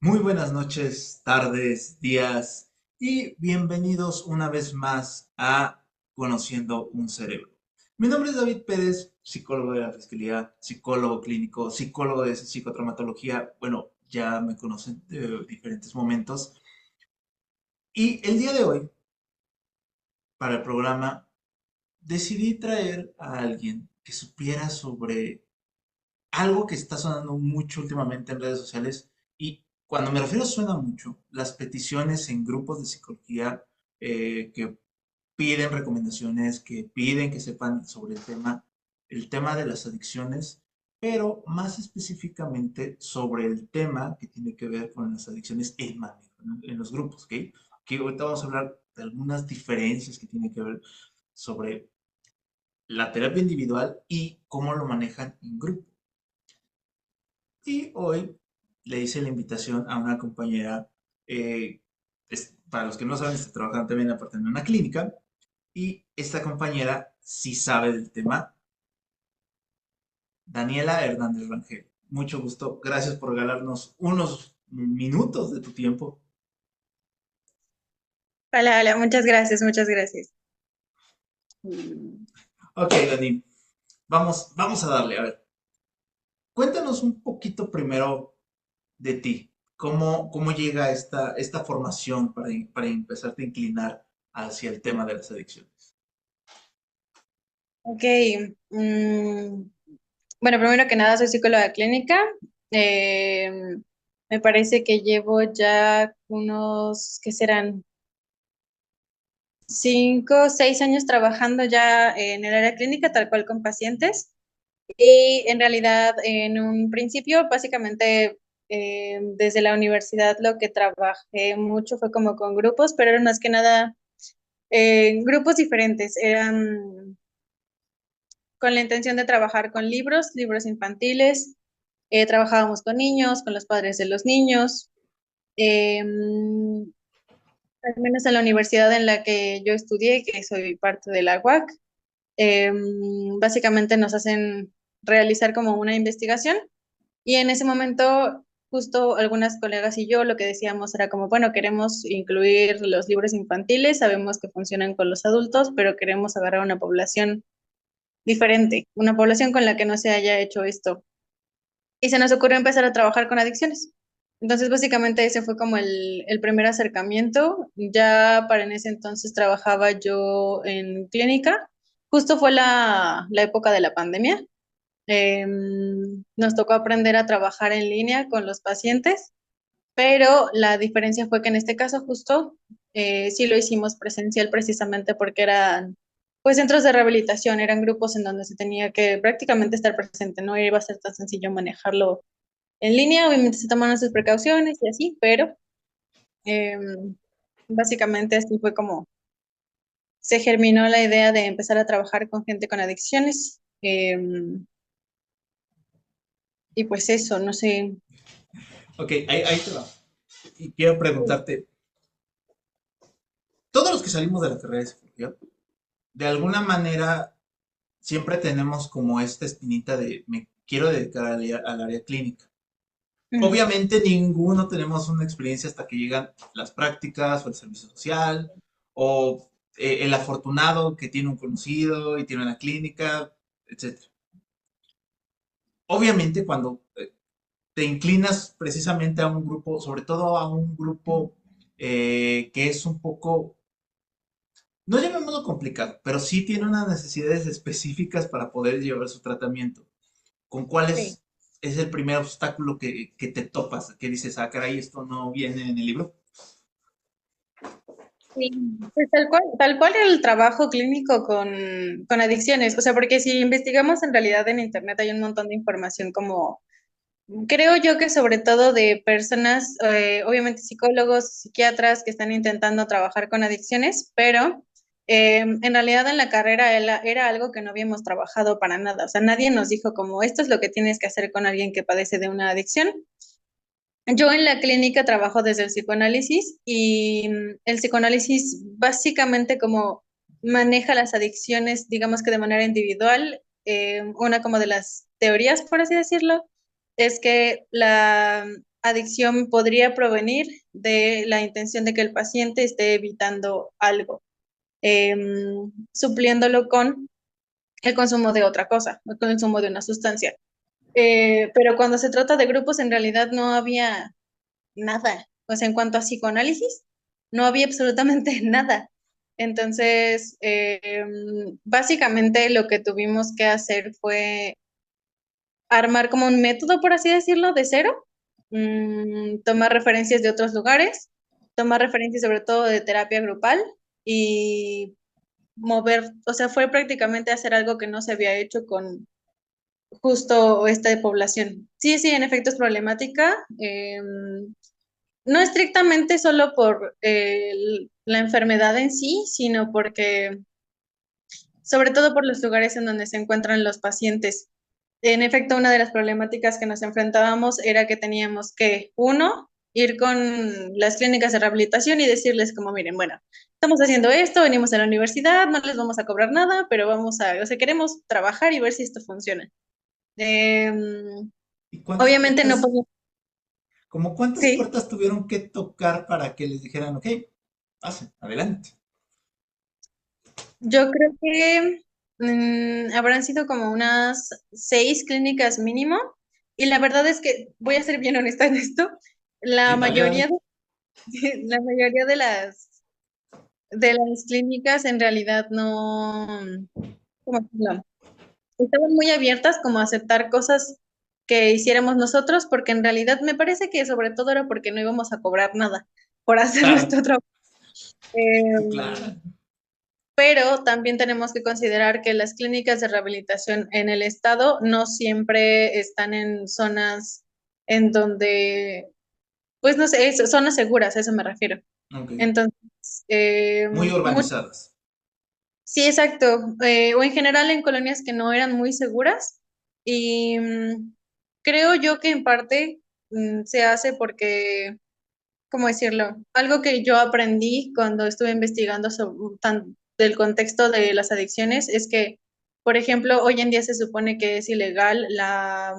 Muy buenas noches, tardes, días y bienvenidos una vez más a Conociendo un Cerebro. Mi nombre es David Pérez, psicólogo de la Fiscalía, psicólogo clínico, psicólogo de psicotraumatología. Bueno, ya me conocen de diferentes momentos. Y el día de hoy, para el programa, decidí traer a alguien que supiera sobre algo que está sonando mucho últimamente en redes sociales y cuando me refiero a suena mucho, las peticiones en grupos de psicología que piden recomendaciones, que piden que sepan sobre el tema de las adicciones, pero más específicamente sobre el tema que tiene que ver con las adicciones en manejo, ¿no? En los grupos, ¿ok? Que ahorita vamos a hablar de algunas diferencias que tienen que ver sobre la terapia individual y cómo lo manejan en grupo. Y hoy le hice la invitación a una compañera, eh, para los que no saben, está trabajando también aparte en una clínica, y esta compañera sí sabe del tema, Daniela Hernández Rangel. Mucho gusto, gracias por regalarnos unos minutos de tu tiempo. Hola, hola, muchas gracias, muchas gracias. Mm, Ok, Dani, vamos a darle, a ver, cuéntanos un poquito primero de ti. ¿Cómo llega esta formación para empezarte a inclinar hacia el tema de las adicciones? Ok, mm, bueno, primero que nada soy psicóloga clínica. Eh, Me parece que llevo ya unos, ¿qué serán? 5 o 6 años trabajando ya en el área clínica, tal cual con pacientes. Y en realidad, en un principio, básicamente, desde la universidad lo que trabajé mucho fue como con grupos, pero eran más que nada grupos diferentes. Eran con la intención de trabajar con libros infantiles. Trabajábamos con niños, con los padres de los niños. Eh, Al menos en la universidad en la que yo estudié, que soy parte de la UAC, eh, básicamente nos hacen realizar como una investigación y en ese momento justo algunas colegas y yo lo que decíamos era como, bueno, queremos incluir los libros infantiles, sabemos que funcionan con los adultos, pero queremos agarrar una población diferente, una población con la que no se haya hecho esto. Y se nos ocurrió empezar a trabajar con adicciones. Entonces, básicamente ese fue como el primer acercamiento. Ya para en ese entonces trabajaba yo en clínica. Justo fue la época de la pandemia. Nos tocó aprender a trabajar en línea con los pacientes, pero la diferencia fue que en este caso justo sí lo hicimos presencial precisamente porque eran pues centros de rehabilitación, eran grupos en donde se tenía que prácticamente estar presente, no iba a ser tan sencillo manejarlo en línea, obviamente se tomaron sus precauciones y así, pero eh, básicamente así fue como se germinó la idea de empezar a trabajar con gente con adicciones. Y pues eso, no sé. Ok, ahí te va. Y quiero preguntarte, todos los que salimos de la carrera de psicología, de alguna manera siempre tenemos como esta espinita de me quiero dedicar al área clínica. Ujú. Obviamente ninguno tenemos una experiencia hasta que llegan las prácticas o el servicio social o el afortunado que tiene un conocido y tiene una clínica, etcétera. Obviamente cuando te inclinas precisamente a un grupo, sobre todo a un grupo que es un poco, no llamémoslo complicado, pero sí tiene unas necesidades específicas para poder llevar su tratamiento. ¿Con cuál Sí. es el primer obstáculo que te topas? Que dices, ah, caray, esto no viene en el libro. Sí, pues tal cual el trabajo clínico con adicciones, o sea, porque si investigamos en realidad en internet hay un montón de información como, creo yo que sobre todo de personas, obviamente psicólogos, psiquiatras que están intentando trabajar con adicciones, pero en realidad en la carrera era algo que no habíamos trabajado para nada, o sea, nadie nos dijo como esto es lo que tienes que hacer con alguien que padece de una adicción. Yo en la clínica trabajo desde el psicoanálisis y el psicoanálisis básicamente como maneja las adicciones, digamos que de manera individual. Una como de las teorías, por así decirlo, es que adicción podría provenir de la intención de que el paciente esté evitando algo, supliéndolo con el consumo de otra cosa, el consumo de una sustancia. Pero cuando se trata de grupos, en realidad no había nada. O sea, en cuanto a psicoanálisis, no había absolutamente nada. Entonces, básicamente lo que tuvimos que hacer fue armar como un método, por así decirlo, de cero, tomar referencias de otros lugares, tomar referencias sobre todo de terapia grupal y mover, o sea, fue prácticamente hacer algo que no se había hecho con justo esta población. Sí, sí, en efecto es problemática. No estrictamente solo por la enfermedad en sí, sino porque, sobre todo por los lugares en donde se encuentran los pacientes. En efecto, una de las problemáticas que nos enfrentábamos era que teníamos que, uno, ir con las clínicas de rehabilitación y decirles como, miren, bueno, estamos haciendo esto, venimos a la universidad, no les vamos a cobrar nada, pero vamos a, o sea, queremos trabajar y ver si esto funciona. ¿Y cuántas Obviamente no puertas, podemos, como cuántas sí, puertas tuvieron que tocar para que les dijeran, ok, pasen, adelante? yo creo que habrán sido como unas 6 clínicas mínimo, y la verdad es que voy a ser bien honesta en esto, la Sí, dale, mayoría dale. de, la mayoría de las clínicas en realidad no, ¿cómo decirlo? Estaban muy abiertas como a aceptar cosas que hiciéramos nosotros, porque en realidad me parece que sobre todo era porque no íbamos a cobrar nada por hacer Claro, nuestro trabajo. sí, claro. Pero también tenemos que considerar que las clínicas de rehabilitación en el estado no siempre están en zonas en donde, pues no sé, zonas seguras, a eso me refiero. Ok. Entonces, Muy urbanizadas. sí, exacto. O en general en colonias que no eran muy seguras. Y creo yo que en parte se hace porque, ¿cómo decirlo? Algo que yo aprendí cuando estuve investigando sobre, del contexto de las adicciones es que, por ejemplo, hoy en día se supone que es ilegal la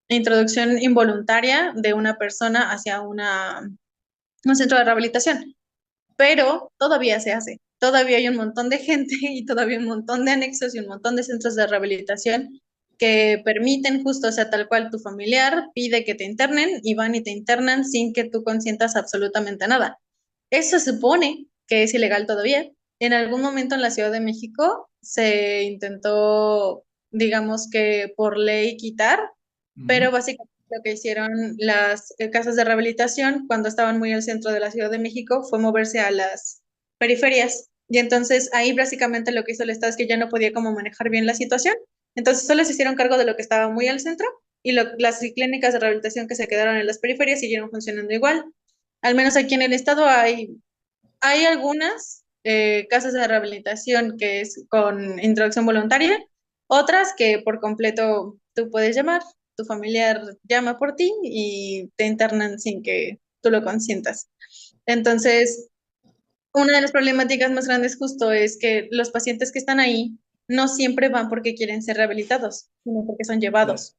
introducción involuntaria de una persona hacia un centro de rehabilitación, pero todavía se hace. Todavía hay un montón de gente y todavía un montón de anexos y un montón de centros de rehabilitación que permiten justo, o sea, tal cual tu familiar pide que te internen y van y te internan sin que tú consientas absolutamente nada. Eso se supone que es ilegal todavía. En algún momento en la Ciudad de México se intentó, digamos que por ley quitar, pero Ujú. básicamente lo que hicieron las casas de rehabilitación cuando estaban muy al centro de la Ciudad de México fue moverse a las periferias. Y entonces ahí básicamente lo que hizo el Estado es que ya no podía como manejar bien la situación. Entonces solo se hicieron cargo de lo que estaba muy al centro y las clínicas de rehabilitación que se quedaron en las periferias siguieron funcionando igual. Al menos aquí en el estado hay algunas casas de rehabilitación que es con introducción voluntaria, otras que por completo tú puedes llamar, tu familiar llama por ti y te internan sin que tú lo consientas. Entonces, una de las problemáticas más grandes justo es que los pacientes que están ahí no siempre van porque quieren ser rehabilitados, sino porque son Claro. llevados.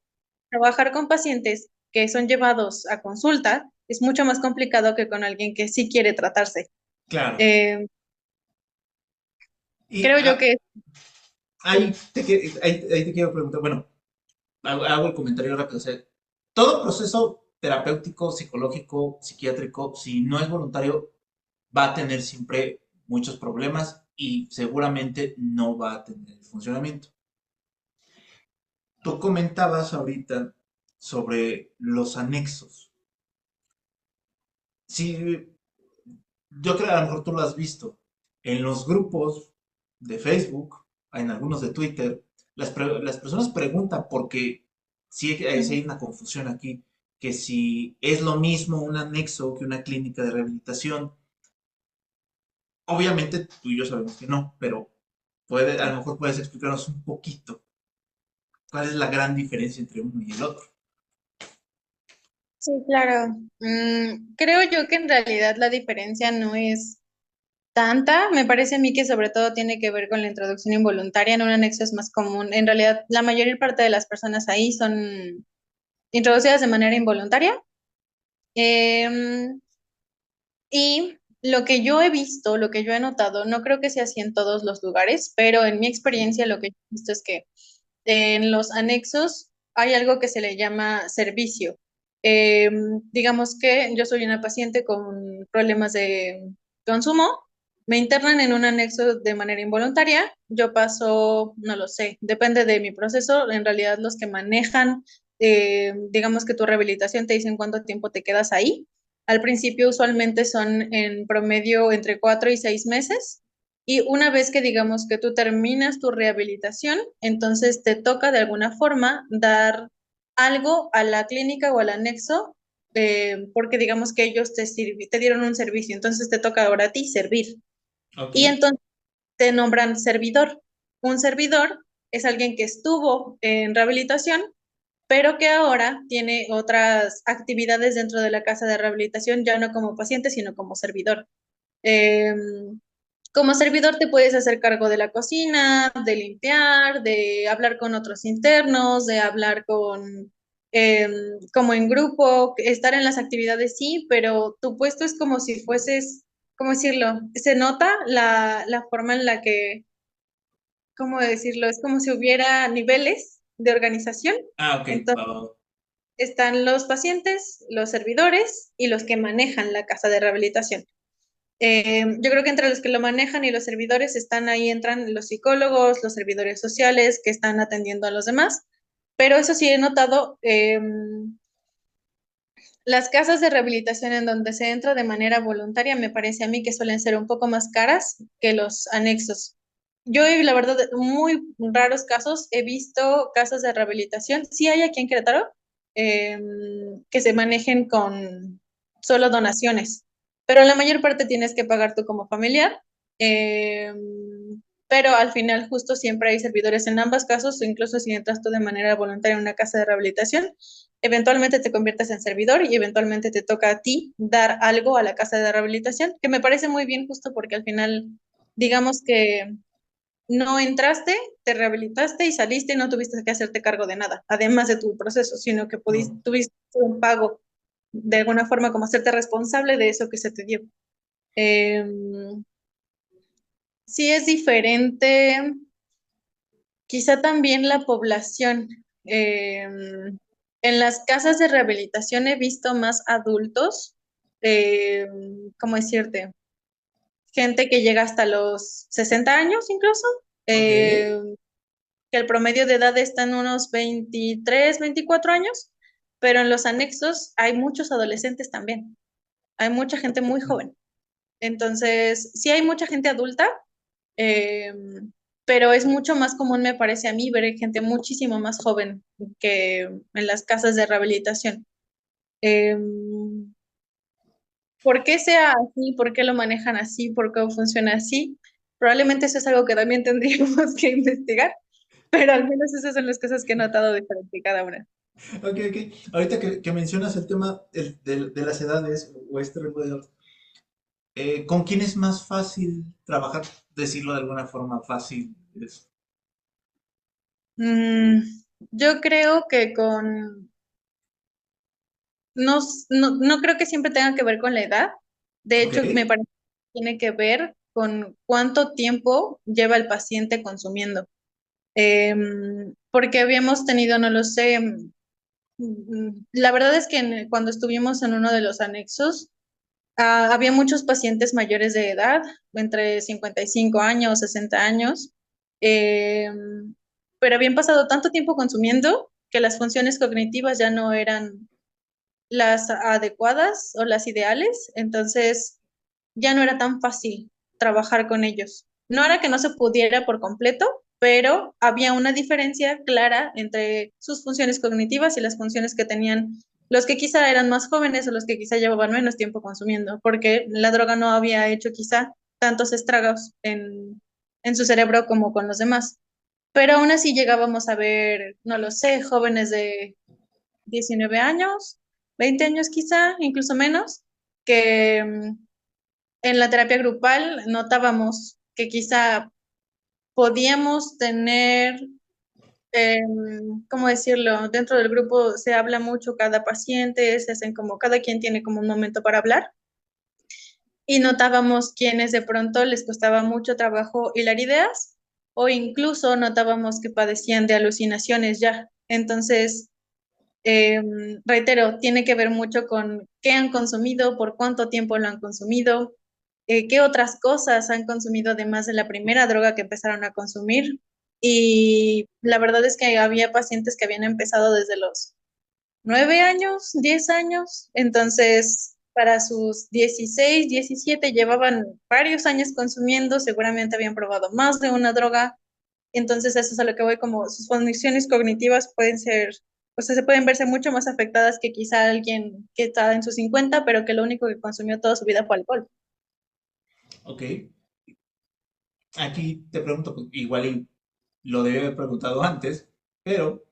Trabajar con pacientes que son llevados a consulta es mucho más complicado que con alguien que sí quiere tratarse. Claro. Eh, Y Creo yo que ahí te quiero preguntar, bueno, hago el comentario rápido. O sea, todo proceso terapéutico, psicológico, psiquiátrico, si no es voluntario, va a tener siempre muchos problemas y seguramente no va a tener funcionamiento. Tú comentabas ahorita sobre los anexos. Sí, yo creo que a lo mejor tú lo has visto. En los grupos de Facebook, en algunos de Twitter, las personas preguntan porque sí hay una confusión aquí, que si es lo mismo un anexo que una clínica de rehabilitación. Obviamente tú y yo sabemos que no, pero a lo mejor puedes explicarnos un poquito cuál es la gran diferencia entre uno y el otro. sí, claro. Creo yo que en realidad la diferencia no es tanta. Me parece a mí que sobre todo tiene que ver con la introducción involuntaria. En un anexo es más común. En realidad, la mayor parte de las personas ahí son introducidas de manera involuntaria. Em, y lo que yo he visto, lo que yo he notado, no creo que sea así en todos los lugares, pero en mi experiencia lo que yo he visto es que en los anexos hay algo que se le llama servicio. Digamos que yo soy una paciente con problemas de consumo, me internan en un anexo de manera involuntaria, yo paso, no lo sé, depende de mi proceso, en realidad los que manejan, digamos que tu rehabilitación te dicen cuánto tiempo te quedas ahí. Al principio usualmente son en promedio entre 4 y 6 meses. Y una vez que digamos que tú terminas tu rehabilitación, entonces te toca de alguna forma dar algo a la clínica o al anexo, porque digamos que ellos te dieron un servicio, entonces te toca ahora a ti servir. Ok. Y entonces te nombran servidor. Un servidor es alguien que estuvo en rehabilitación, pero que ahora tiene otras actividades dentro de la casa de rehabilitación, ya no como paciente, sino como servidor. Eh, Como servidor te puedes hacer cargo de la cocina, de limpiar, de hablar con otros internos, de hablar con, eh, como en grupo, estar en las actividades sí, pero tu puesto es como si fueses, ¿cómo decirlo? Se nota la forma en la que, ¿cómo decirlo? Es como si hubiera niveles de organización. Ah, ok. Entonces, están los pacientes, los servidores y los que manejan la casa de rehabilitación. Yo creo que entre los que lo manejan y los servidores están ahí, entran los psicólogos, los servidores sociales que están atendiendo a los demás, pero eso sí he notado, las casas de rehabilitación en donde se entra de manera voluntaria me parece a mí que suelen ser un poco más caras que los anexos. Yo, la verdad, muy raros casos he visto casas de rehabilitación. Sí hay aquí en Querétaro eh, que se manejen con solo donaciones, pero la mayor parte tienes que pagar tú como familiar. eh, pero al final justo siempre hay servidores en ambos casos, o incluso si entras tú de manera voluntaria en una casa de rehabilitación, eventualmente te conviertes en servidor y eventualmente te toca a ti dar algo a la casa de rehabilitación, que me parece muy bien justo porque al final, digamos que no entraste, te rehabilitaste y saliste y no tuviste que hacerte cargo de nada, además de tu proceso, sino que No. tuviste un pago de alguna forma como hacerte responsable de eso que se te dio. Eh, sí es diferente, quizá también la población. En las casas de rehabilitación he visto más adultos, eh, ¿cómo decirte? Gente que llega hasta los 60 años incluso, Ok. eh, que el promedio de edad está en unos 23, 24 años, pero en los anexos hay muchos adolescentes también, hay mucha gente muy joven. Entonces, sí hay mucha gente adulta, eh, pero es mucho más común, me parece a mí, ver gente muchísimo más joven que en las casas de rehabilitación. Eh, ¿Por qué sea así? ¿Por qué lo manejan así? ¿Por qué funciona así? Probablemente eso es algo que también tendríamos que investigar, pero al menos esas son las cosas que he notado diferente cada una. Ok, ok. Ahorita que mencionas el tema de las edades o este rango de edad, ¿con quién es más fácil trabajar? Decirlo de alguna forma fácil. Mm, yo creo que no, no creo que siempre tenga que ver con la edad. De Ok. hecho, me parece que tiene que ver con cuánto tiempo lleva el paciente consumiendo. Porque habíamos tenido, no lo sé, la verdad es que cuando estuvimos en uno de los anexos, había muchos pacientes mayores de edad, entre 55 años, 60 años, pero habían pasado tanto tiempo consumiendo que las funciones cognitivas ya no eran las adecuadas o las ideales, entonces ya no era tan fácil trabajar con ellos. No era que no se pudiera por completo, pero había una diferencia clara entre sus funciones cognitivas y las funciones que tenían los que quizá eran más jóvenes o los que quizá llevaban menos tiempo consumiendo, porque la droga no había hecho quizá tantos estragos en su cerebro como con los demás. Pero aún así llegábamos a ver, no lo sé, jóvenes de 19 años, 20 años quizá, incluso menos, que en la terapia grupal notábamos que quizá podíamos tener ¿cómo decirlo? Dentro del grupo se habla mucho cada paciente, se hacen como, cada quien tiene como un momento para hablar. Y notábamos quienes de pronto les costaba mucho trabajo hilar ideas o incluso notábamos que padecían de alucinaciones ya. Entonces, reitero, tiene que ver mucho con qué han consumido, por cuánto tiempo lo han consumido, qué otras cosas han consumido además de la primera droga que empezaron a consumir. Y la verdad es que había pacientes que habían empezado desde los 9 años, 10 años, entonces para sus 16, 17 llevaban varios años consumiendo, seguramente habían probado más de una droga, entonces eso es a lo que voy, como sus funciones cognitivas pueden ser, o sea, se pueden verse mucho más afectadas que quizá alguien que está en sus 50, pero que lo único que consumió toda su vida fue alcohol. Ok, aquí te pregunto, pues, igual y lo debí haber preguntado antes, pero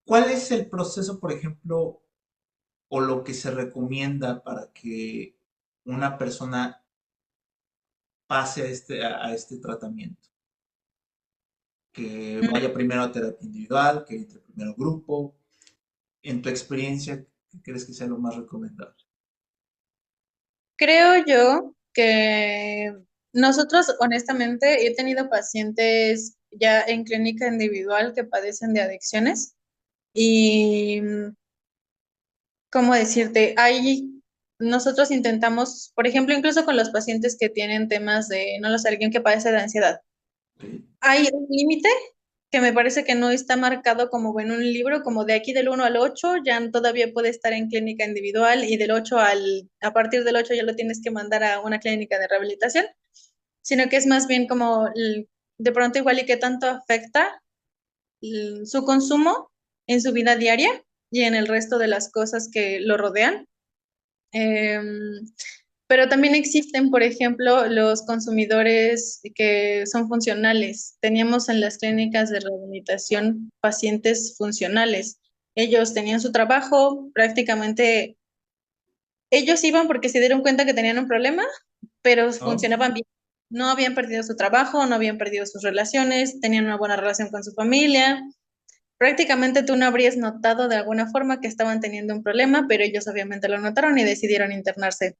¿cuál es el proceso, por ejemplo, o lo que se recomienda para que una persona pase a este tratamiento? Que vaya primero a terapia individual, que entre primero a grupo. En tu experiencia, ¿qué crees que sea lo más recomendable? Creo yo que nosotros, honestamente, he tenido pacientes ya en clínica individual que padecen de adicciones y, ¿cómo decirte? Nosotros intentamos, por ejemplo, incluso con los pacientes que tienen temas de, no lo sé, alguien que padece de ansiedad. Ok, Hay un límite que me parece que no está marcado como en un libro, como de aquí del 1 al 8, ya todavía puede estar en clínica individual y a partir del 8 ya lo tienes que mandar a una clínica de rehabilitación, sino que es más bien como de pronto igual y qué tanto afecta su consumo en su vida diaria y en el resto de las cosas que lo rodean. Em, pero también existen, por ejemplo, los consumidores que son funcionales. Teníamos en las clínicas de rehabilitación pacientes funcionales. Ellos tenían su trabajo, prácticamente ellos iban porque se dieron cuenta que tenían un problema, pero ¿no? funcionaban bien. No habían perdido su trabajo, no habían perdido sus relaciones, tenían una buena relación con su familia. Prácticamente tú no habrías notado de alguna forma que estaban teniendo un problema, pero ellos obviamente lo notaron y decidieron internarse.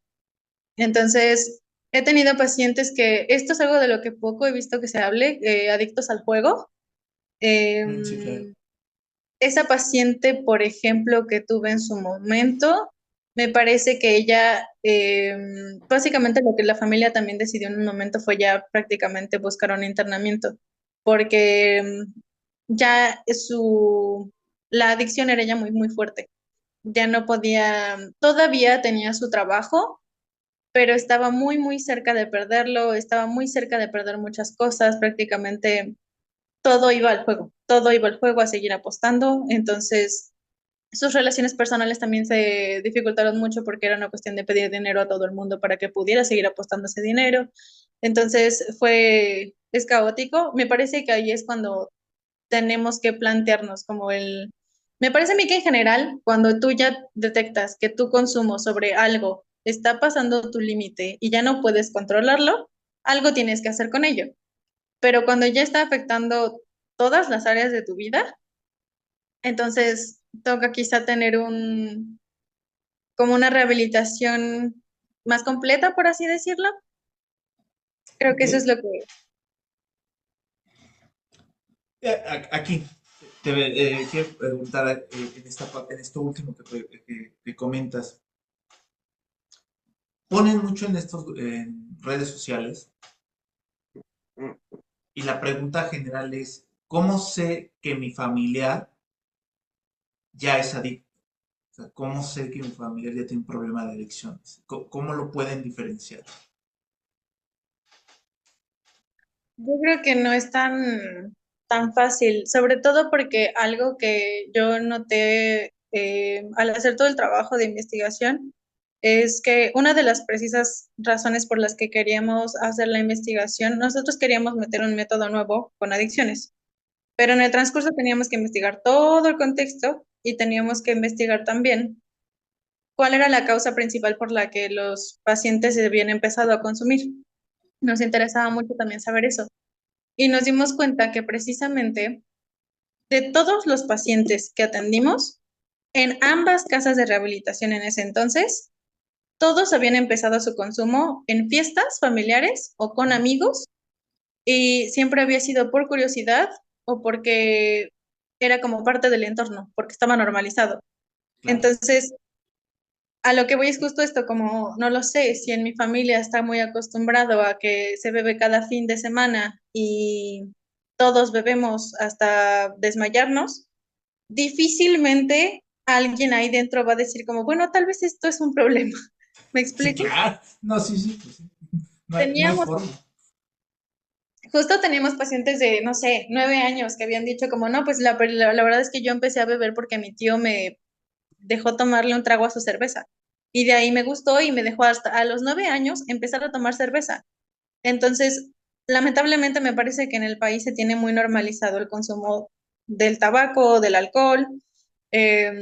Entonces, he tenido pacientes que, esto es algo de lo que poco he visto que se hable, adictos al juego. Sí, claro. Em, Esa paciente, por ejemplo, que tuve en su momento, me parece que ella, básicamente lo que la familia también decidió en un momento fue ya prácticamente buscar un internamiento, porque ya la adicción era ya muy, muy fuerte. Ya no podía, todavía tenía su trabajo, pero estaba muy, muy cerca de perderlo, estaba muy cerca de perder muchas cosas, prácticamente todo iba al juego, todo iba al juego a seguir apostando, entonces sus relaciones personales también se dificultaron mucho porque era una cuestión de pedir dinero a todo el mundo para que pudiera seguir apostando ese dinero, entonces es caótico, me parece que ahí es cuando tenemos que plantearnos me parece a mí que en general, cuando tú ya detectas que tu consumo sobre algo está pasando tu límite y ya no puedes controlarlo, algo tienes que hacer con ello. Pero cuando ya está afectando todas las áreas de tu vida, entonces toca quizá tener como una rehabilitación más completa, por así decirlo. Creo que Ok. eso es lo que... Aquí quiero preguntar en esta parte, en esto último que comentas. Ponen mucho en estos en redes sociales y la pregunta general es, ¿cómo sé que mi familiar ya es adicto? O sea, ¿cómo sé que mi familiar ya tiene un problema de adicciones? ¿Cómo lo pueden diferenciar? Yo creo que no es tan fácil, sobre todo porque algo que yo noté al hacer todo el trabajo de investigación es que una de las precisas razones por las que queríamos hacer la investigación, nosotros queríamos meter un método nuevo con adicciones, pero en el transcurso teníamos que investigar todo el contexto y teníamos que investigar también cuál era la causa principal por la que los pacientes se habían empezado a consumir. Nos interesaba mucho también saber eso. y nos dimos cuenta que precisamente de todos los pacientes que atendimos, en ambas casas de rehabilitación en ese entonces, todos habían empezado su consumo en fiestas familiares o con amigos y siempre había sido por curiosidad o porque era como parte del entorno, porque estaba normalizado. Claro. Entonces, a lo que voy es justo esto, como no lo sé, si en mi familia está muy acostumbrado a que se bebe cada fin de semana y todos bebemos hasta desmayarnos, difícilmente alguien ahí dentro va a decir como, bueno, tal vez esto es un problema. ¿Me Sí, explico? claro. No, sí, sí, pues sí. No hay Teníamos, forma. justo teníamos pacientes de, no sé, 9 años que habían dicho como, no, pues la verdad es que yo empecé a beber porque mi tío me dejó tomarle un trago a su cerveza. Y de ahí me gustó y me dejó hasta a los 9 años empezar a tomar cerveza. Entonces, lamentablemente me parece que en el país se tiene muy normalizado el consumo del tabaco, del alcohol, eh,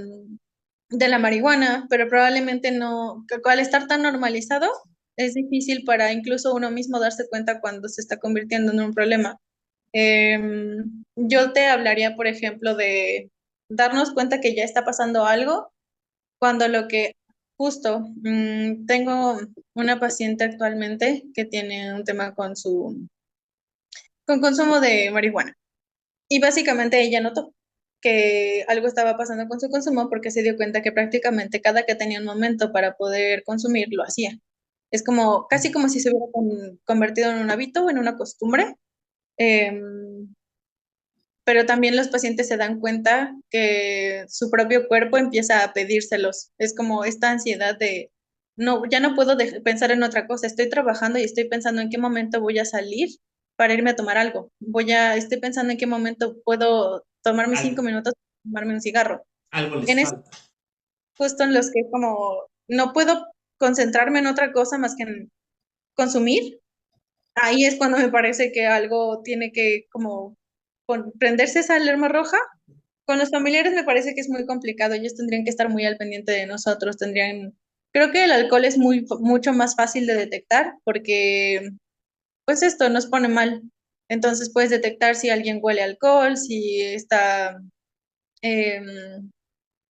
de la marihuana, pero probablemente no, que al estar tan normalizado, es difícil para incluso uno mismo darse cuenta cuando se está convirtiendo en un problema. Yo te hablaría, por ejemplo, de darnos cuenta que ya está pasando algo cuando lo que justo tengo una paciente actualmente que tiene un tema con consumo de marihuana. Y básicamente ella notó que algo estaba pasando con su consumo porque se dio cuenta que prácticamente cada que tenía un momento para poder consumir, lo hacía. Es como, casi como si se hubiera convertido en un hábito o en una costumbre. Em, pero también los pacientes se dan cuenta que su propio cuerpo empieza a pedírselos. Es como esta ansiedad de, no, ya no puedo pensar en otra cosa, estoy trabajando y estoy pensando en qué momento voy a salir para irme a tomar algo. Estoy pensando en qué momento puedo tomarme Al- 5 minutos, tomarme un cigarro. algo les En ese falta. justo en los que como no puedo concentrarme en otra cosa más que en consumir, ahí es cuando me parece que algo tiene que como prenderse esa alarma roja. Con los familiares me parece que es muy complicado. Ellos tendrían que estar muy al pendiente de nosotros. Creo que el alcohol es mucho más fácil de detectar porque, pues esto nos pone mal. Entonces puedes detectar si alguien huele alcohol, si está,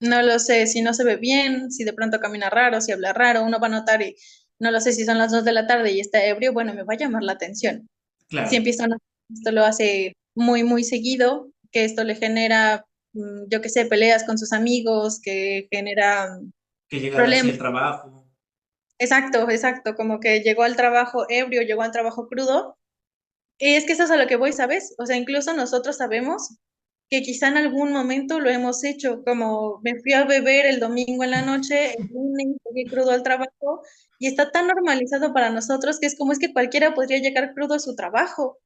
no lo sé, si no se ve bien, si de pronto camina raro, si habla raro. Uno va a notar y no lo sé si son las 2 de la tarde y está ebrio, bueno, me va a llamar la atención. Si Claro. empieza a notar que esto lo hace muy, muy seguido, que esto le genera, yo qué sé, peleas con sus amigos, que genera Que llega así problemas. el trabajo. Exacto, exacto, como que llegó al trabajo ebrio, llegó al trabajo crudo. Y es que eso es a lo que voy, ¿sabes? O sea, incluso nosotros sabemos que quizá en algún momento lo hemos hecho, como me fui a beber el domingo en la noche, el lunes llegué crudo al trabajo, y está tan normalizado para nosotros que es como es que cualquiera podría llegar crudo a su trabajo,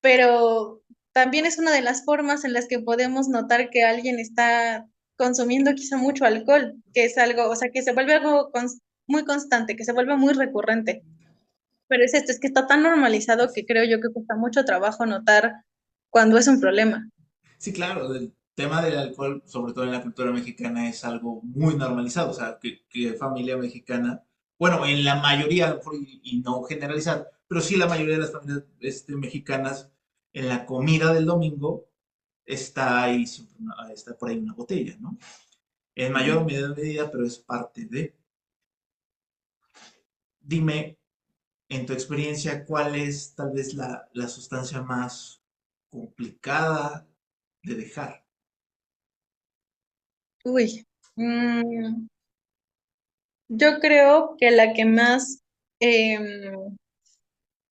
pero también es una de las formas en las que podemos notar que alguien está consumiendo quizá mucho alcohol, que es algo, o sea, que se vuelve algo muy constante, que se vuelve muy recurrente. Pero es esto, es que está tan normalizado que creo yo que cuesta mucho trabajo notar cuando es un problema. Sí, claro, el tema del alcohol, sobre todo en la cultura mexicana, es algo muy normalizado. O sea, que familia mexicana, bueno, en la mayoría, a lo mejor, y no generalizar, pero sí la mayoría de las familias mexicanas, en la comida del domingo, está ahí siempre está por ahí una botella, ¿no? En mayor o menor medida, pero es parte de. Dime, en tu experiencia, ¿cuál es tal vez la sustancia más complicada de dejar? Uy, yo creo que la que más,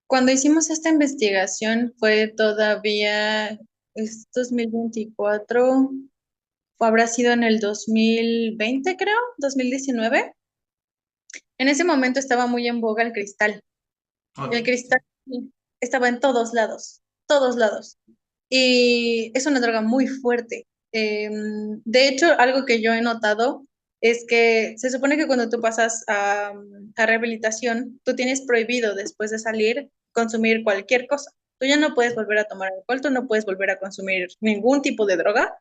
cuando hicimos esta investigación fue todavía, es 2024 o habrá sido en el 2020 creo, 2019. En ese momento estaba muy en boga el cristal. Ok, El sí, cristal estaba en todos lados. Y es una droga muy fuerte. De hecho, algo que yo he notado es que se supone que cuando tú pasas a rehabilitación, tú tienes prohibido después de salir consumir cualquier cosa. Tú ya no puedes volver a tomar alcohol, tú no puedes volver a consumir ningún tipo de droga.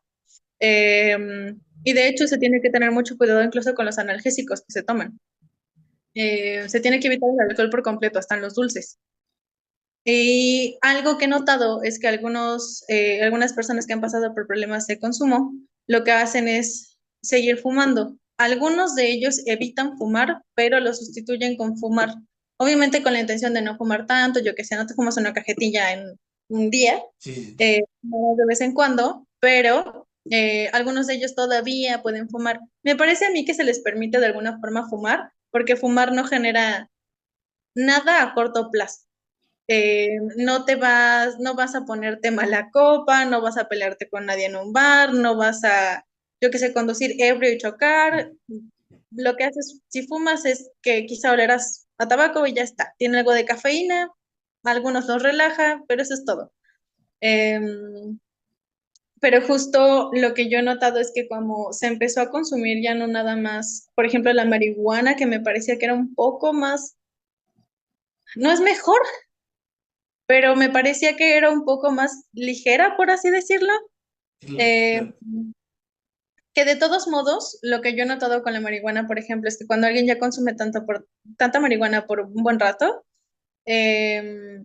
Y de hecho se tiene que tener mucho cuidado incluso con los analgésicos que se toman. Se tiene que evitar el alcohol por completo, hasta en los dulces. Y algo que he notado es que algunas personas que han pasado por problemas de consumo, lo que hacen es seguir fumando. Algunos de ellos evitan fumar, pero lo sustituyen con fumar. Obviamente con la intención de no fumar tanto, yo que sé, no te fumas una cajetilla en un día, Sí. fumas de vez en cuando, pero algunos de ellos todavía pueden fumar. Me parece a mí que se les permite de alguna forma fumar, porque fumar no genera nada a corto plazo. No vas a ponerte mala copa, no vas a pelearte con nadie en un bar, no vas a, yo qué sé, conducir ebrio y chocar. Lo que haces, si fumas, es que quizá olerás a tabaco y ya está. Tiene algo de cafeína, a algunos los relaja, pero eso es todo. Em, pero justo lo que yo he notado es que como se empezó a consumir ya no nada más, por ejemplo, la marihuana, que me parecía que era un poco más, no es mejor, pero me parecía que era un poco más ligera, por así decirlo. Claro, Eh, claro. que de todos modos, lo que yo he notado con la marihuana, por ejemplo, es que cuando alguien ya consume tanta marihuana por un buen rato,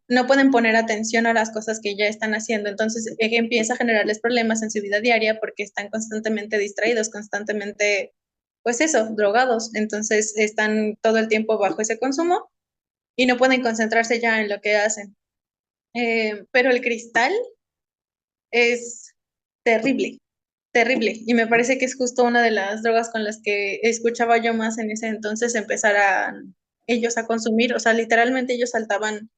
no pueden poner atención a las cosas que ya están haciendo. Entonces empieza a generarles problemas en su vida diaria porque están constantemente distraídos, constantemente, pues eso, drogados. Entonces están todo el tiempo bajo ese consumo y no pueden concentrarse ya en lo que hacen. Pero el cristal es terrible, terrible. Y me parece que es justo una de las drogas con las que escuchaba yo más en ese entonces empezar a ellos a consumir. O sea, literalmente ellos saltaban.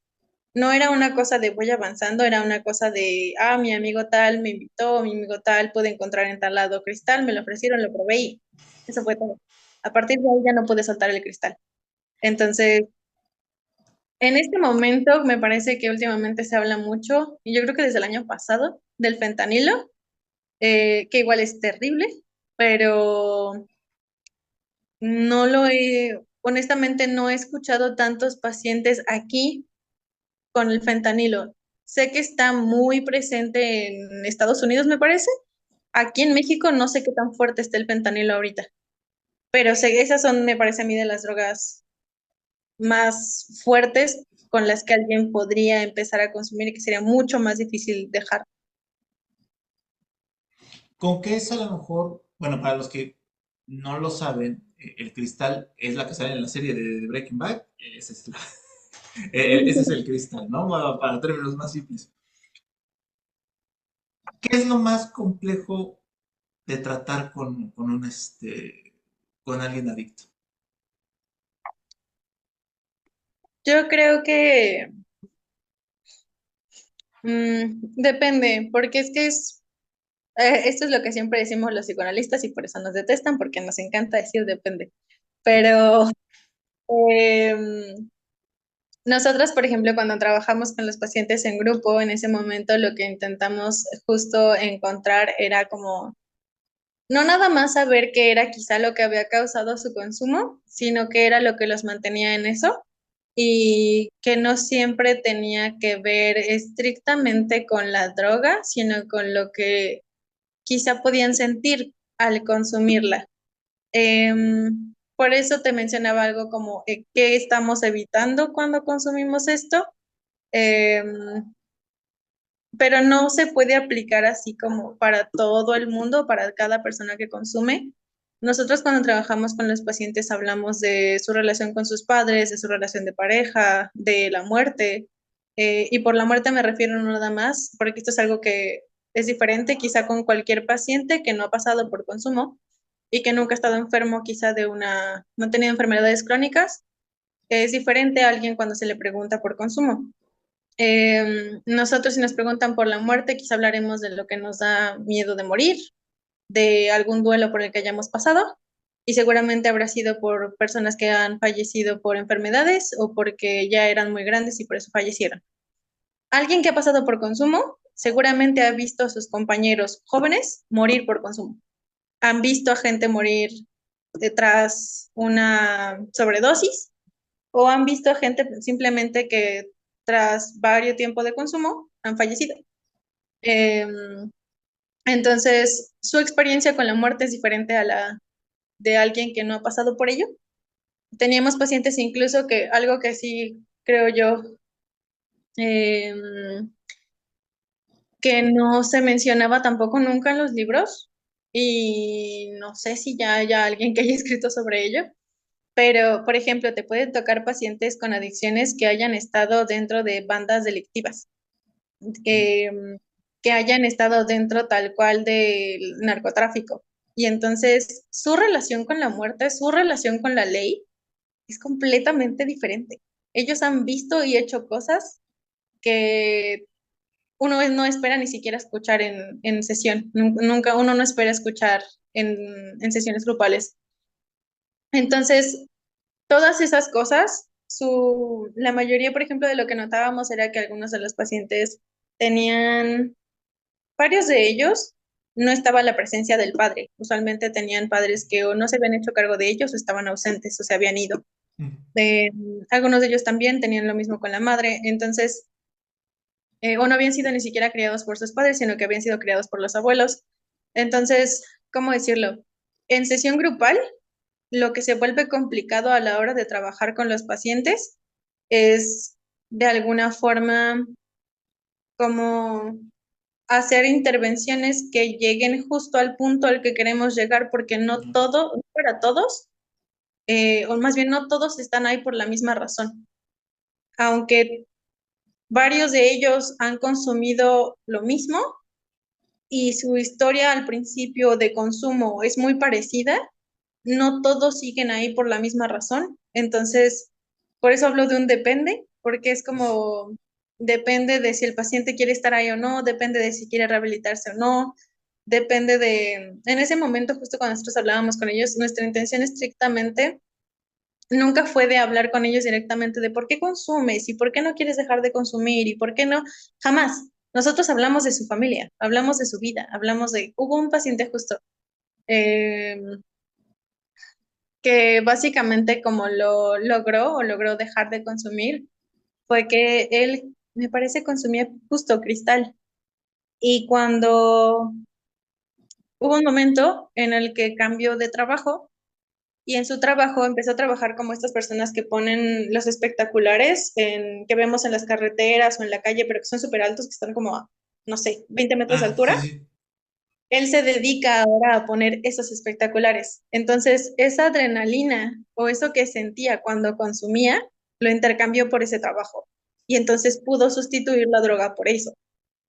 No era una cosa de voy avanzando, era una cosa de, mi amigo tal me invitó, mi amigo tal pude encontrar en tal lado cristal, me lo ofrecieron, lo probé y eso fue todo. A partir de ahí ya no pude soltar el cristal. Entonces, en este momento me parece que últimamente se habla mucho, y yo creo que desde el año pasado, del fentanilo, que igual es terrible, pero honestamente no he escuchado tantos pacientes aquí con el fentanilo. Sé que está muy presente en Estados Unidos, me parece. Aquí en México no sé qué tan fuerte está el fentanilo ahorita, pero sé que esas son, me parece a mí, de las drogas más fuertes con las que alguien podría empezar a consumir y que sería mucho más difícil dejar. ¿Con qué es a lo mejor, bueno, para los que no lo saben, el cristal es la que sale en la serie de Breaking Bad? Ese es el cristal, ¿no? Para términos más simples. ¿Qué es lo más complejo de tratar con alguien adicto? Yo creo que depende, porque esto es lo que siempre decimos los psicoanalistas y por eso nos detestan, porque nos encanta decir depende. Pero em, nosotros, por ejemplo, cuando trabajamos con los pacientes en grupo, en ese momento lo que intentamos justo encontrar era como no nada más saber qué era quizá lo que había causado su consumo, sino qué era lo que los mantenía en eso y que no siempre tenía que ver estrictamente con la droga, sino con lo que quizá podían sentir al consumirla. Por eso te mencionaba algo como qué estamos evitando cuando consumimos esto. Em, pero no se puede aplicar así como para todo el mundo, para cada persona que consume. Nosotros cuando trabajamos con los pacientes hablamos de su relación con sus padres, de su relación de pareja, de la muerte. Y por la muerte me refiero no nada más, porque esto es algo que es diferente quizá con cualquier paciente que no ha pasado por consumo y que nunca ha estado enfermo quizá no ha tenido enfermedades crónicas. Es diferente a alguien cuando se le pregunta por consumo. Nosotros si nos preguntan por la muerte, quizá hablaremos de lo que nos da miedo de morir, de algún duelo por el que hayamos pasado, y seguramente habrá sido por personas que han fallecido por enfermedades o porque ya eran muy grandes y por eso fallecieron. Alguien que ha pasado por consumo seguramente ha visto a sus compañeros jóvenes morir por consumo. Han visto a gente morir tras una sobredosis o han visto a gente simplemente que tras varios tiempo de consumo han fallecido. Eh, entonces, su experiencia con la muerte es diferente a la de alguien que no ha pasado por ello. Teníamos pacientes incluso que algo que sí creo yo em, que no se mencionaba tampoco nunca en los libros y no sé si ya haya alguien que haya escrito sobre ello, pero por ejemplo, te pueden tocar pacientes con adicciones que hayan estado dentro de bandas delictivas, que, que hayan estado dentro tal cual del narcotráfico. Y entonces su relación con la muerte, su relación con la ley es completamente diferente. Ellos han visto y hecho cosas que uno no espera ni siquiera escuchar en sesión. Nunca, uno no espera escuchar en sesiones grupales. Entonces, todas esas cosas, la mayoría, por ejemplo, de lo que notábamos era que algunos de los pacientes tenían, varios de ellos, no estaba la presencia del padre. Usualmente tenían padres que o no se habían hecho cargo de ellos o estaban ausentes o se habían ido. Mm. Eh, Algunos de ellos también tenían lo mismo con la madre. Entonces, o no habían sido ni siquiera criados por sus padres, sino que habían sido criados por los abuelos. Entonces, ¿cómo decirlo? En sesión grupal, lo que se vuelve complicado a la hora de trabajar con los pacientes es de alguna forma como hacer intervenciones que lleguen justo al punto al que queremos llegar, porque no Mm. todo, no para todos, o más bien no todos están ahí por la misma razón. Aunque varios de ellos han consumido lo mismo, y su historia al principio de consumo es muy parecida, no todos siguen ahí por la misma razón. Entonces, por eso hablo de un depende, porque es como depende de si el paciente quiere estar ahí o no, depende de si quiere rehabilitarse o no, depende de, en ese momento, justo cuando nosotros hablábamos con ellos, nuestra intención estrictamente nunca fue de hablar con ellos directamente de por qué consumes y por qué no quieres dejar de consumir y por qué no, jamás. Nosotros hablamos de su familia, hablamos de su vida, hablamos de, hubo un paciente justo eh, que básicamente como lo logró o logró dejar de consumir fue que él, me parece, consumía justo cristal. Y cuando hubo un momento en el que cambió de trabajo, y en su trabajo empezó a trabajar como estas personas que ponen los espectaculares que vemos en las carreteras o en la calle, pero que son súper altos, que están como a, no sé, 20 metros de Ah, sí, altura. sí. Él se dedica ahora a poner esos espectaculares. Entonces, esa adrenalina o eso que sentía cuando consumía, lo intercambió por ese trabajo. Y entonces pudo sustituir la droga por eso.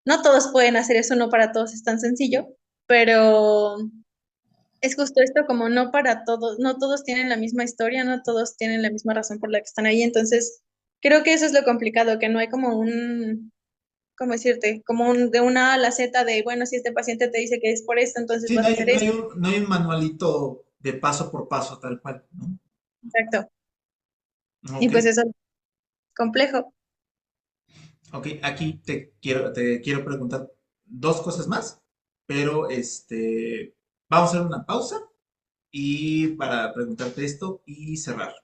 No todos pueden hacer eso, no para todos es tan sencillo, pero es justo esto, como no para todos, no todos tienen la misma historia, no todos tienen la misma razón por la que están ahí. Entonces, creo que eso es lo complicado, que no hay como un, ¿cómo decirte? Como un, de una A a la Z de, bueno, si este paciente te dice que es por esto, entonces Sí, vas a hacer esto. no hay un manualito de paso por paso, tal cual, ¿no? Exacto. Y Ok, pues eso es complejo. ok, aquí te quiero preguntar dos cosas más, pero vamos a hacer una pausa y para preguntarte esto y cerrar.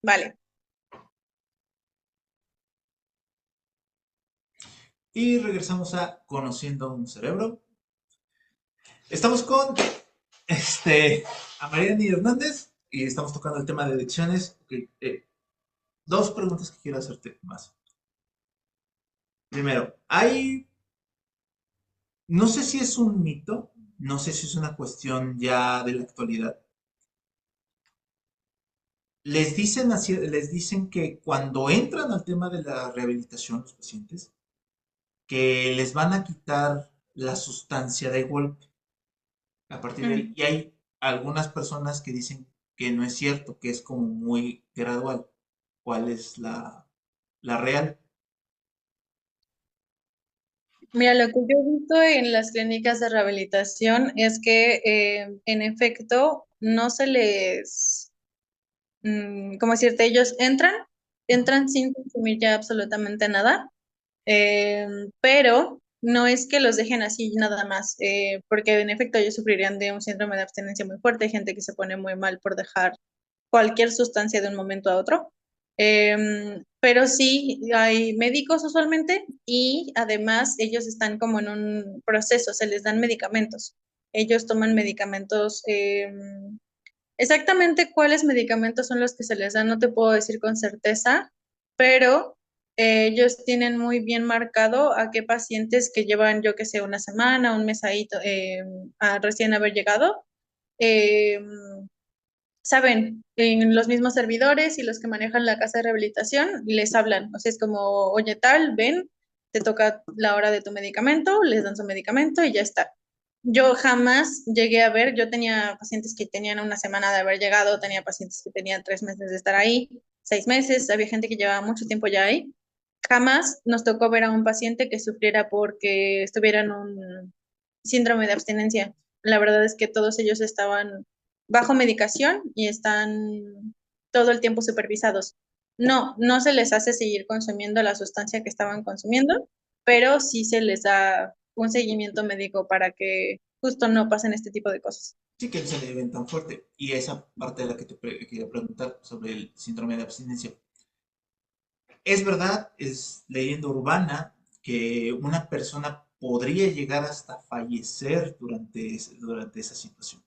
Vale. Y regresamos a Conociendo un Cerebro. Estamos con a Mariani Hernández y estamos tocando el tema de adicciones. Ok, dos preguntas que quiero hacerte más. Primero, no sé si es un mito, no sé si es una cuestión ya de la actualidad. Les dicen que cuando entran al tema de la rehabilitación los pacientes, que les van a quitar la sustancia de golpe a partir de ahí. Mm. Y hay algunas personas que dicen que no es cierto, que es como muy gradual. ¿Cuál es la real? Mira, lo que yo he visto en las clínicas de rehabilitación es que en efecto no se les, ¿cómo decirte? Ellos entran sin consumir ya absolutamente nada. Eh, pero no es que los dejen así nada más, porque en efecto ellos sufrirían de un síndrome de abstinencia muy fuerte, hay gente que se pone muy mal por dejar cualquier sustancia de un momento a otro. Pero sí, hay médicos usualmente y además ellos están como en un proceso, se les dan medicamentos. Ellos toman medicamentos. Exactamente cuáles medicamentos son los que se les dan, no te puedo decir con certeza, pero ellos tienen muy bien marcado a qué pacientes que llevan, yo que sé, una semana, un mes ahí a recién haber llegado, eh, saben, en los mismos servidores y los que manejan la casa de rehabilitación les hablan. O sea, es como, oye, tal, ven, te toca la hora de tu medicamento, les dan su medicamento y ya está. Yo jamás llegué a ver, yo tenía pacientes que tenían una semana de haber llegado, tenía pacientes que tenían 3 meses de estar ahí, 6 meses, había gente que llevaba mucho tiempo ya ahí. Jamás nos tocó ver a un paciente que sufriera porque estuviera en un síndrome de abstinencia. La verdad es que todos ellos estaban bajo medicación y están todo el tiempo supervisados. No, no se les hace seguir consumiendo la sustancia que estaban consumiendo, pero sí se les da un seguimiento médico para que justo no pasen este tipo de cosas. Sí que se le ven tan fuerte. Y esa parte de la que quería preguntar sobre el síndrome de abstinencia. Es verdad, es leyenda urbana que una persona podría llegar hasta fallecer durante esa situación.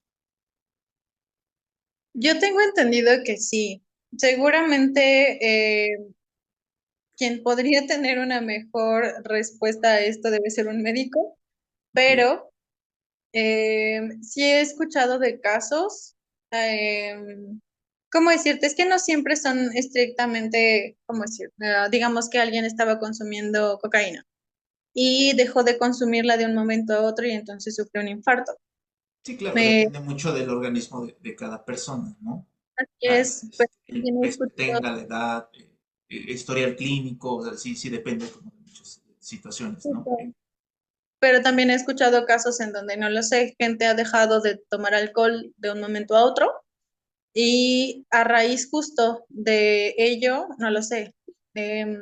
Yo tengo entendido que sí. Seguramente quien podría tener una mejor respuesta a esto debe ser un médico, ¿Ok? pero sí he escuchado de casos, eh, ¿cómo decirte? Es que no siempre son estrictamente, ¿cómo decir? Digamos que alguien estaba consumiendo cocaína y dejó de consumirla de un momento a otro y entonces sufrió un infarto. Sí, claro, Me, depende mucho del organismo de cada persona, ¿no? así Ah, es, pero el también he peso que escuchado, tenga, la edad, historial clínico, o sea, sí, sí depende como de muchas situaciones, ¿no? pero también he escuchado casos en donde no lo sé, gente ha dejado de tomar alcohol de un momento a otro. Y a raíz justo de ello, no lo sé, se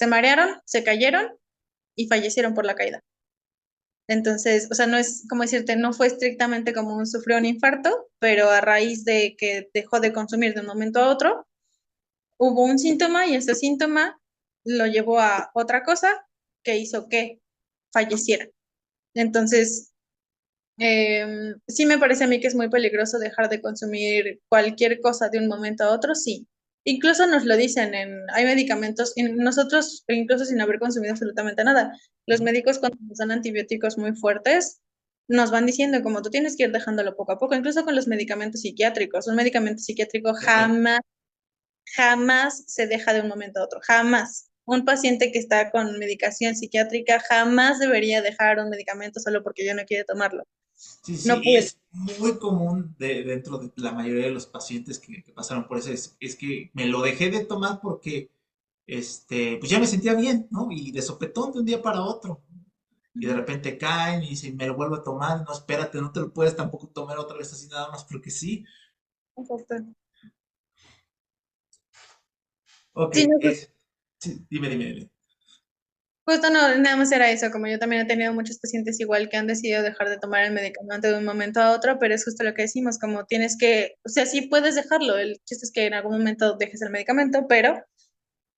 marearon, se cayeron y fallecieron por la caída. Entonces, o sea, no es como decirte, no fue estrictamente como un sufrió un infarto, pero a raíz de que dejó de consumir de un momento a otro, hubo un síntoma y ese síntoma lo llevó a otra cosa que hizo que falleciera. Entonces, sí me parece a mí que es muy peligroso dejar de consumir cualquier cosa de un momento a otro, sí. Incluso nos lo dicen hay medicamentos, nosotros, incluso sin haber consumido absolutamente nada, los Ujú. médicos cuando nos dan antibióticos muy fuertes, nos van diciendo como tú tienes que ir dejándolo poco a poco, incluso con los medicamentos psiquiátricos. Un medicamento psiquiátrico Correcto. jamás se deja de un momento a otro, jamás. Un paciente que está con medicación psiquiátrica jamás debería dejar un medicamento solo porque ya no quiere tomarlo. Sí, sí, No y puede. es muy común dentro de la mayoría de los pacientes que pasaron por eso, es que me lo dejé de tomar porque, pues ya me sentía bien, ¿no? Y de sopetón de un día para otro. Y de repente caen y dicen, me lo vuelvo a tomar, no, espérate, no te lo puedes tampoco tomar otra vez así nada más porque sí. Exacto. Ok, Sí, no, sí, dime. justo no, nada más era eso, como yo también he tenido muchos pacientes igual que han decidido dejar de tomar el medicamento de un momento a otro, pero es justo lo que decimos, como tienes que, o sea, sí puedes dejarlo, el chiste es que en algún momento dejes el medicamento, pero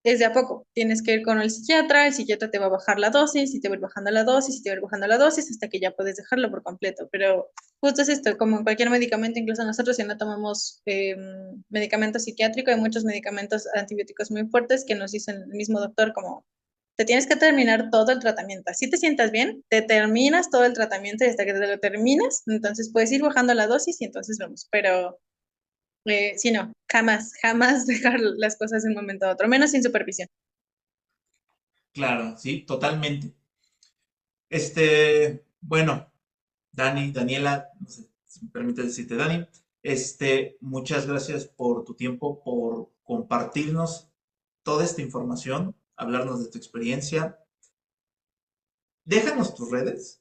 es de a poco, tienes que ir con el psiquiatra te va a bajar la dosis, y te va a ir bajando la dosis, y te va a ir bajando la dosis hasta que ya puedes dejarlo por completo, pero justo es esto, como en cualquier medicamento, incluso nosotros si no tomamos medicamento psiquiátrico, hay muchos medicamentos antibióticos muy fuertes que nos dicen el mismo doctor como te tienes que terminar todo el tratamiento. Así te sientas bien, te terminas todo el tratamiento y hasta que te lo terminas, entonces puedes ir bajando la dosis y entonces vamos. Pero sí, no, jamás dejar las cosas de un momento a otro, menos sin supervisión. Claro, sí, totalmente. Bueno, Daniela, no sé si me permite decirte Dani, muchas gracias por tu tiempo, por compartirnos toda esta información, hablarnos de tu experiencia. Déjanos tus redes,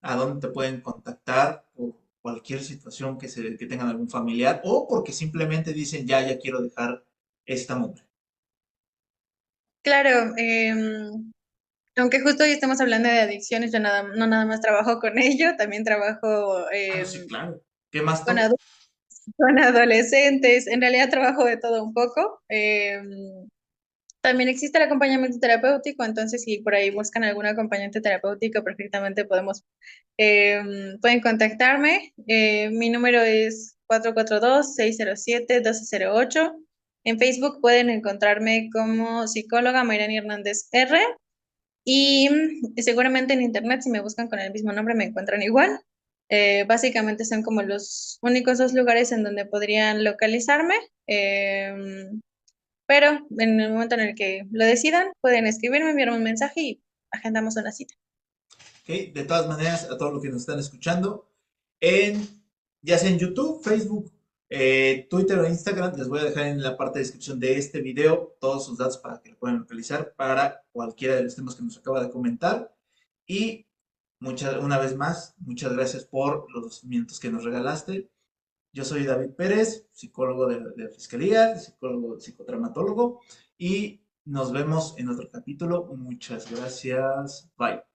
a dónde te pueden contactar por cualquier situación que tengan algún familiar o porque simplemente dicen, ya quiero dejar esta mugre. Claro, aunque justo hoy estamos hablando de adicciones, yo no nada más trabajo con ello, también trabajo Ah, no, sí, claro. ¿Qué más con toca? adultos, con adolescentes, en realidad trabajo de todo un poco. También existe el acompañamiento terapéutico, entonces si por ahí buscan algún acompañante terapéutico, perfectamente pueden contactarme. Mi número es 442-607-1208. En Facebook pueden encontrarme como psicóloga Mayrani Hernández R. Y seguramente en internet, si me buscan con el mismo nombre, me encuentran igual. Básicamente son como los únicos dos lugares en donde podrían localizarme. Pero en el momento en el que lo decidan, pueden escribirme, enviarme un mensaje y agendamos una cita. ¿Ok? De todas maneras, a todos los que nos están escuchando, en, ya sea en YouTube, Facebook, Twitter o Instagram, les voy a dejar en la parte de descripción de este video todos sus datos para que lo puedan localizar para cualquiera de los temas que nos acaba de comentar. Y una vez más, muchas gracias por los minutos que nos regalaste. Yo soy David Pérez, psicólogo de Fiscalía, psicólogo, psicotraumatólogo, y nos vemos en otro capítulo. Muchas gracias. Bye.